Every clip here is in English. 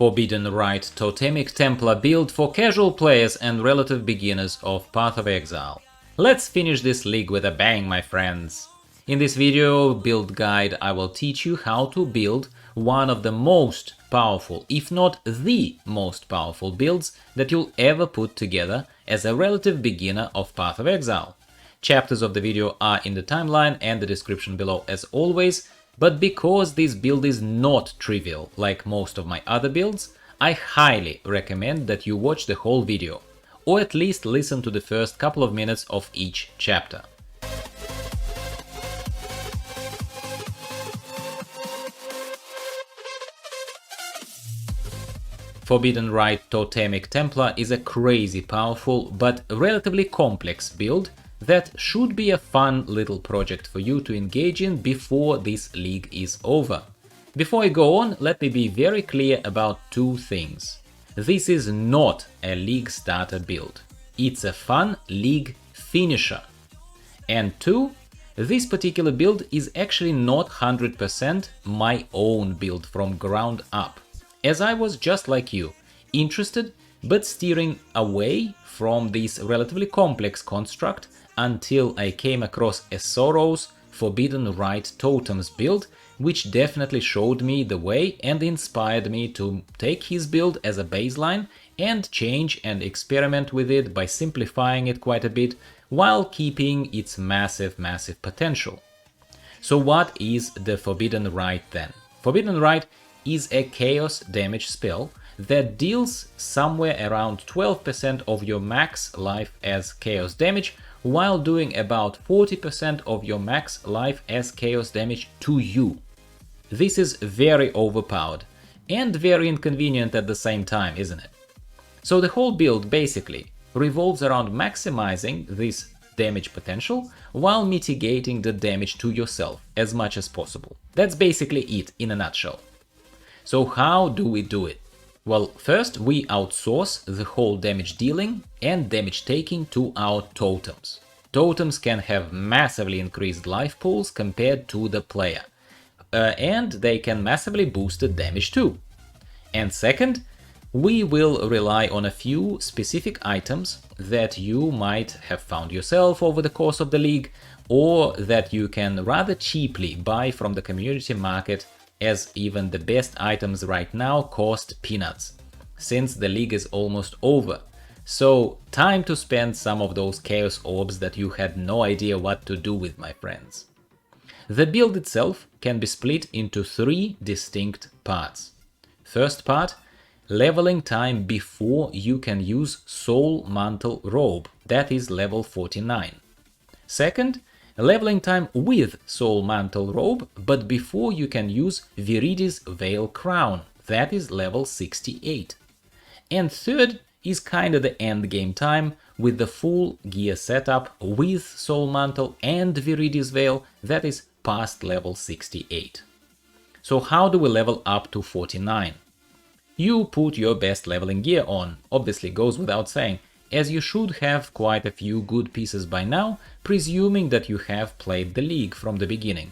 Forbidden Rite Totemic Templar build for casual players and relative beginners of Path of Exile. Let's finish this league with a bang, my friends! In this video build guide I will teach you how to build one of the most powerful, if not the most powerful builds that you'll ever put together as a relative beginner of Path of Exile. Chapters of the video are in the timeline and the description below as always, but because this build is not trivial like most of my other builds, I highly recommend that you watch the whole video, or at least listen to the first couple of minutes of each chapter. Forbidden Rite Totemic Templar is a crazy powerful but relatively complex build that should be a fun little project for you to engage in before this league is over. Before I go on, let me be very clear about two things. This is not a league starter build. It's a fun league finisher. And two, this particular build is actually not 100% my own build from ground up, as I was just like you, interested but steering away from this relatively complex construct until I came across ESORO's Forbidden Rite Totems build, which definitely showed me the way and inspired me to take his build as a baseline and change and experiment with it by simplifying it quite a bit while keeping its massive potential. So what is the Forbidden Rite then? Forbidden Rite is a chaos damage spell that deals somewhere around 12% of your max life as chaos damage, while doing about 40% of your max life as chaos damage to you. This is very overpowered and very inconvenient at the same time, isn't it? So the whole build basically revolves around maximizing this damage potential while mitigating the damage to yourself as much as possible. That's basically it in a nutshell. So how do we do it? Well, first we outsource the whole damage dealing and damage taking to our totems. Totems can have massively increased life pools compared to the player, and they can massively boost the damage too. And second, we will rely on a few specific items that you might have found yourself over the course of the league, or that you can rather cheaply buy from the community market, as even the best items right now cost peanuts, since the league is almost over. So time to spend some of those Chaos Orbs that you had no idea what to do with, my friends. The build itself can be split into three distinct parts. First part, leveling time before you can use Soul Mantle Robe, that is level 49. Second, leveling time with Soul Mantle Robe, but before you can use Viridi's Veil Crown, that is level 68. And third is kinda the endgame time with the full gear setup with Soul Mantle and Viridi's Veil, that is past level 68. So how do we level up to 49? You put your best leveling gear on, obviously goes without saying, as you should have quite a few good pieces by now, presuming that you have played the league from the beginning.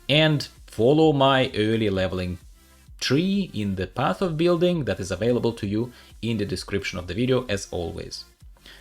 And follow my early leveling tree in the path of building that is available to you in the description of the video as always.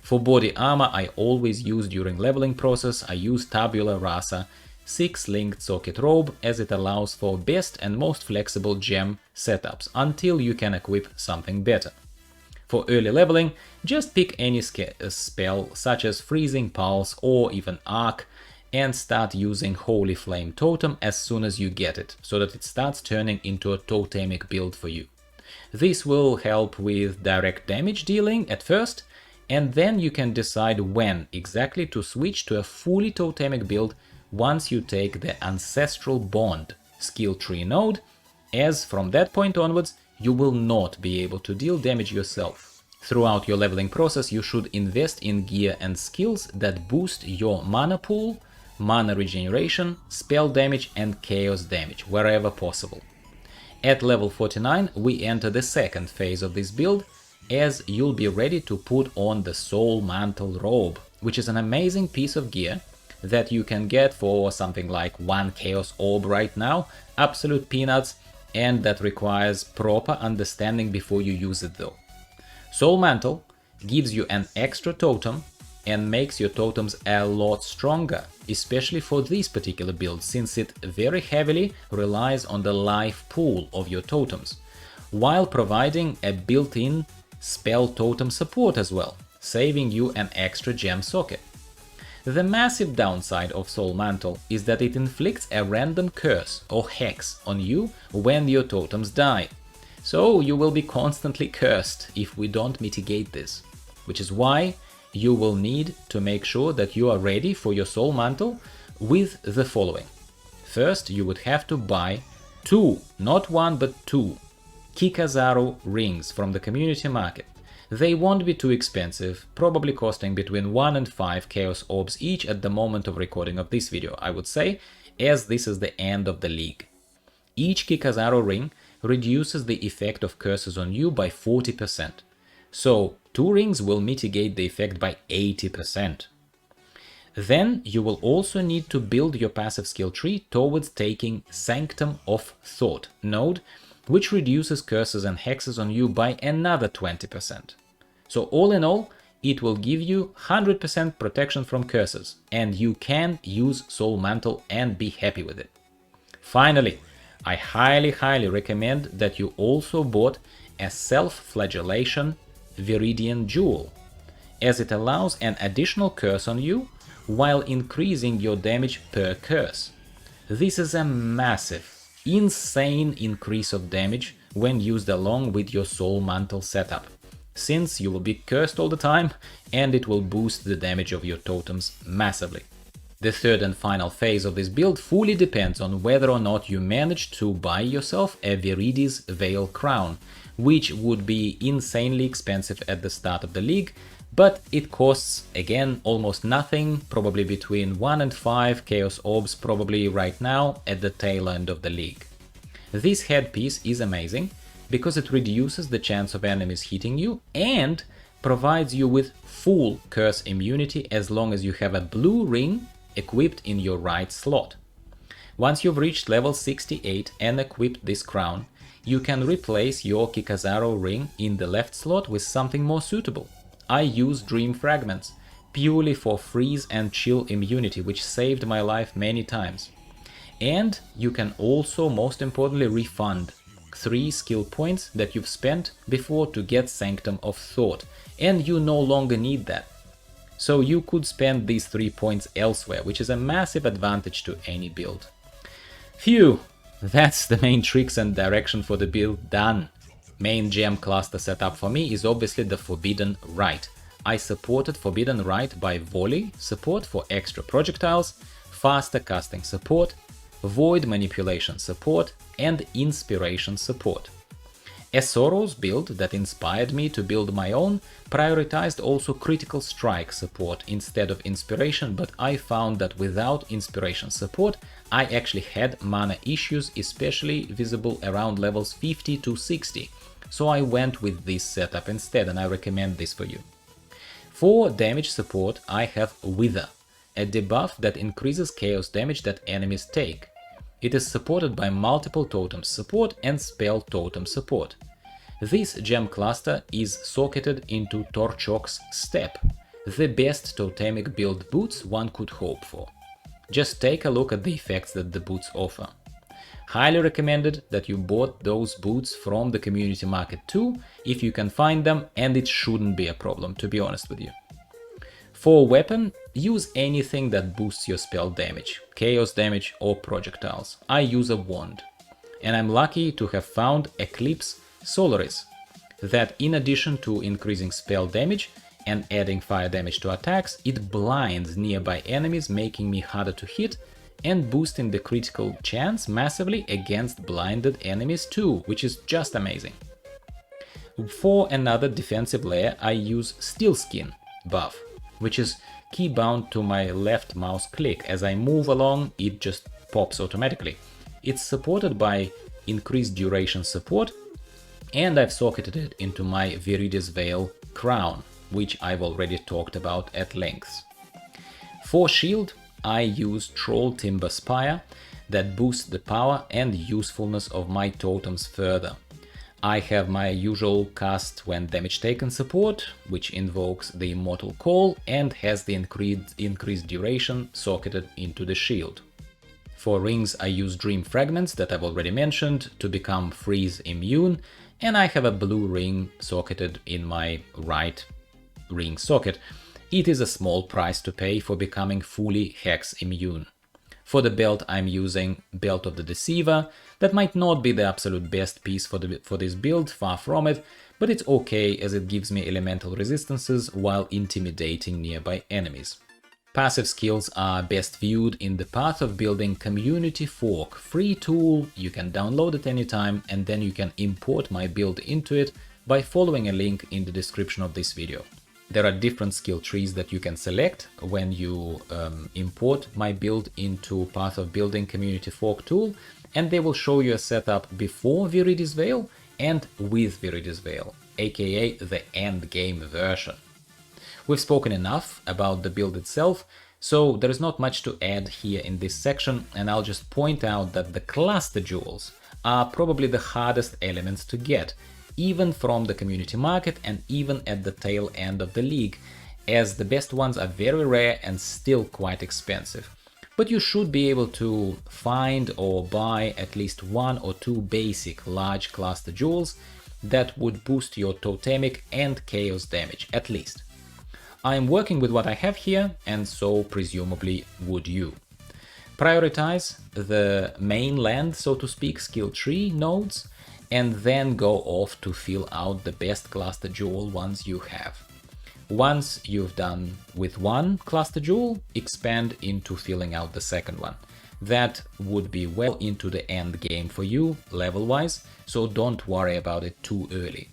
For body armor I always use during leveling process, I use Tabula Rasa 6-linked socket robe, as it allows for best and most flexible gem setups until you can equip something better. For early leveling, just pick any spell such as Freezing Pulse or even Arc and start using Holy Flame Totem as soon as you get it, so that it starts turning into a totemic build for you. This will help with direct damage dealing at first, and then you can decide when exactly to switch to a fully totemic build once you take the Ancestral Bond skill tree node, as from that point onwards you will not be able to deal damage yourself. Throughout your leveling process you should invest in gear and skills that boost your mana pool, mana regeneration, spell damage and chaos damage wherever possible. At level 49 we enter the second phase of this build, as you'll be ready to put on the Soul Mantle Robe, which is an amazing piece of gear that you can get for something like 1 Chaos Orb right now, absolute peanuts, and that requires proper understanding before you use it though. Soul Mantle gives you an extra totem and makes your totems a lot stronger, especially for this particular build, since it very heavily relies on the life pool of your totems, while providing a built-in spell totem support as well, saving you an extra gem socket. The massive downside of Soul Mantle is that it inflicts a random curse or hex on you when your totems die. So you will be constantly cursed if we don't mitigate this, which is why you will need to make sure that you are ready for your Soul Mantle with the following. First, you would have to buy 2, not 1 but 2, Kikazaru rings from the community market. They won't be too expensive, probably costing between 1 and 5 Chaos Orbs each at the moment of recording of this video, I would say, as this is the end of the league. Each Kikazaru ring reduces the effect of curses on you by 40%, so 2 rings will mitigate the effect by 80%. Then you will also need to build your passive skill tree towards taking Sanctum of Thought node, which reduces curses and hexes on you by another 20%. So all in all, it will give you 100% protection from curses, and you can use Soul Mantle and be happy with it. Finally, I highly recommend that you also bought a Self-Flagellation Viridian Jewel, as it allows an additional curse on you while increasing your damage per curse. This is a massive, insane increase of damage when used along with your Soul Mantle setup, since you will be cursed all the time and it will boost the damage of your totems massively. The third and final phase of this build fully depends on whether or not you manage to buy yourself a Viridi's Veil Crown, which would be insanely expensive at the start of the league, but it costs, again, almost nothing, probably between 1 and 5 Chaos Orbs probably right now at the tail end of the league. This headpiece is amazing because it reduces the chance of enemies hitting you and provides you with full curse immunity as long as you have a blue ring equipped in your right slot. Once you've reached level 68 and equipped this crown, you can replace your Kikazaru ring in the left slot with something more suitable. I use Dream Fragments purely for freeze and chill immunity, which saved my life many times. And you can also, most importantly, refund 3 skill points that you've spent before to get Sanctum of Thought, and you no longer need that. So you could spend these 3 points elsewhere, which is a massive advantage to any build. Phew, that's the main tricks and direction for the build done. Main gem cluster setup for me is obviously the Forbidden Rite. I supported Forbidden Rite by Volley support for extra projectiles, faster casting support, Void Manipulation support, and Inspiration support. ESORO's build that inspired me to build my own prioritized also Critical Strike support instead of Inspiration, but I found that without Inspiration support I actually had mana issues, especially visible around levels 50 to 60, so I went with this setup instead, and I recommend this for you. For damage support I have Wither, a debuff that increases chaos damage that enemies take. It is supported by multiple totem support and spell totem support. This gem cluster is socketed into Torchok's Step, the best totemic build boots one could hope for. Just take a look at the effects that the boots offer. Highly recommended that you bought those boots from the community market too, if you can find them, and it shouldn't be a problem, to be honest with you. For weapon, use anything that boosts your spell damage, chaos damage or projectiles. I use a wand, and I'm lucky to have found Eclipse Solaris, that in addition to increasing spell damage and adding fire damage to attacks, it blinds nearby enemies, making me harder to hit and boosting the critical chance massively against blinded enemies too, which is just amazing. For another defensive layer I use Steel Skin buff, which is key bound to my left mouse click. As I move along, it just pops automatically. It's supported by increased duration support, and I've socketed it into my Viridi's Veil Crown, which I've already talked about at length. For shield, I use Troll Timber Spire that boosts the power and usefulness of my totems further. I have my usual cast when damage taken support, which invokes the Immortal Call and has the increased duration socketed into the shield. For rings I use Dream Fragments that I've already mentioned to become freeze immune, and I have a blue ring socketed in my right ring socket. It is a small price to pay for becoming fully hex immune. For the belt I'm using Belt of the Deceiver. That might not be the absolute best piece for this build, far from it, but it's okay as it gives me elemental resistances while intimidating nearby enemies. Passive skills are best viewed in the Path of Building Community Fork, free tool, you can download it anytime and then you can import my build into it by following a link in the description of this video. There are different skill trees that you can select when you import my build into Path of Building Community Fork tool, and they will show you a setup before Viridi's Veil and with Viridi's Veil, aka the endgame version. We've spoken enough about the build itself, so there is not much to add here in this section, and I'll just point out that the cluster jewels are probably the hardest elements to get, even from the community market and even at the tail end of the league, as the best ones are very rare and still quite expensive. But you should be able to find or buy at least 1 or 2 basic large cluster jewels that would boost your totemic and chaos damage, at least. I'm working with what I have here, and so presumably would you. Prioritize the mainland, so to speak, skill tree nodes, and then go off to fill out the best cluster jewel ones you have. Once you've done with one cluster jewel, expand into filling out the second one. That would be well into the end game for you, level-wise, so don't worry about it too early.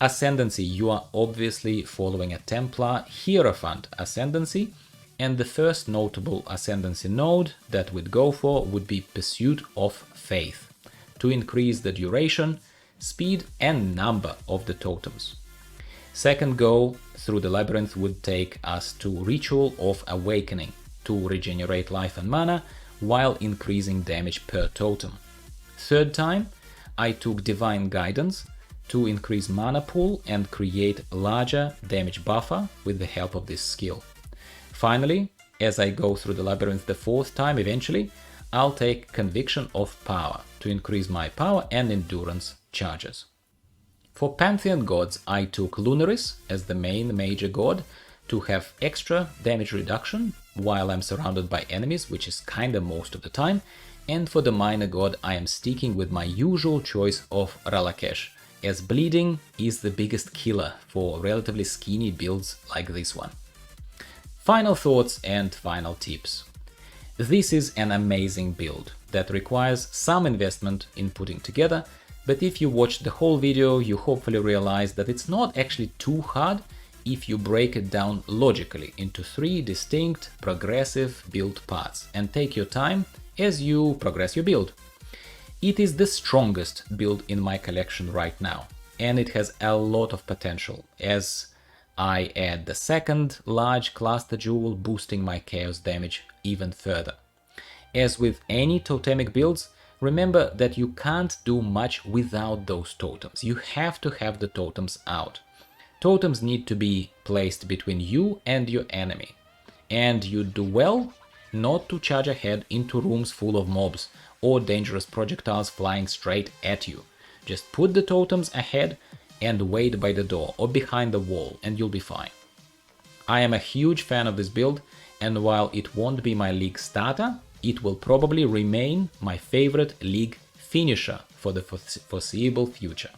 Ascendancy, you are obviously following a Templar Hierophant Ascendancy, and the first notable Ascendancy node that we'd go for would be Pursuit of Faith, to increase the duration, speed and number of the totems. Second go through the labyrinth would take us to Ritual of Awakening, to regenerate life and mana while increasing damage per totem. Third time, I took Divine Guidance to increase mana pool and create larger damage buffer with the help of this skill. Finally, as I go through the labyrinth the fourth time eventually, I'll take Conviction of Power to increase my power and endurance charges. For Pantheon gods, I took Lunaris as the main major god to have extra damage reduction while I'm surrounded by enemies, which is kinda most of the time, and for the minor god I am sticking with my usual choice of Ralakesh, as bleeding is the biggest killer for relatively skinny builds like this one. Final thoughts and final tips. This is an amazing build that requires some investment in putting together, but if you watched the whole video, you hopefully realize that it's not actually too hard if you break it down logically into 3 distinct progressive build parts and take your time as you progress your build. It is the strongest build in my collection right now, and it has a lot of potential as I add the second large cluster jewel, boosting my chaos damage even further. As with any totemic builds, remember that you can't do much without those totems. You have to have the totems out. Totems need to be placed between you and your enemy. And you do well not to charge ahead into rooms full of mobs or dangerous projectiles flying straight at you. Just put the totems ahead and wait by the door or behind the wall and you'll be fine. I am a huge fan of this build, and while it won't be my league starter, it will probably remain my favorite league finisher for the foreseeable future.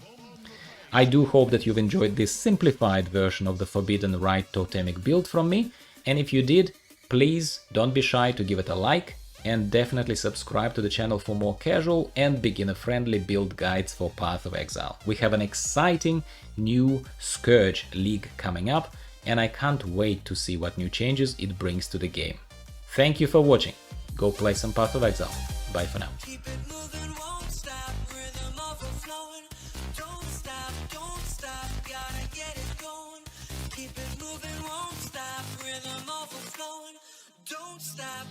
I do hope that you've enjoyed this simplified version of the Forbidden Rite Totemic build from me, and if you did, please don't be shy to give it a like and definitely subscribe to the channel for more casual and beginner-friendly build guides for Path of Exile. We have an exciting new Scourge League coming up, and I can't wait to see what new changes it brings to the game. Thank you for watching. Go play some Path of Exile. Bye for now. Keep it moving, won't stop, rhythm overflowing. Don't stop, gotta get it going. Keep it moving, won't stop, rhythm overflowing. Don't stop.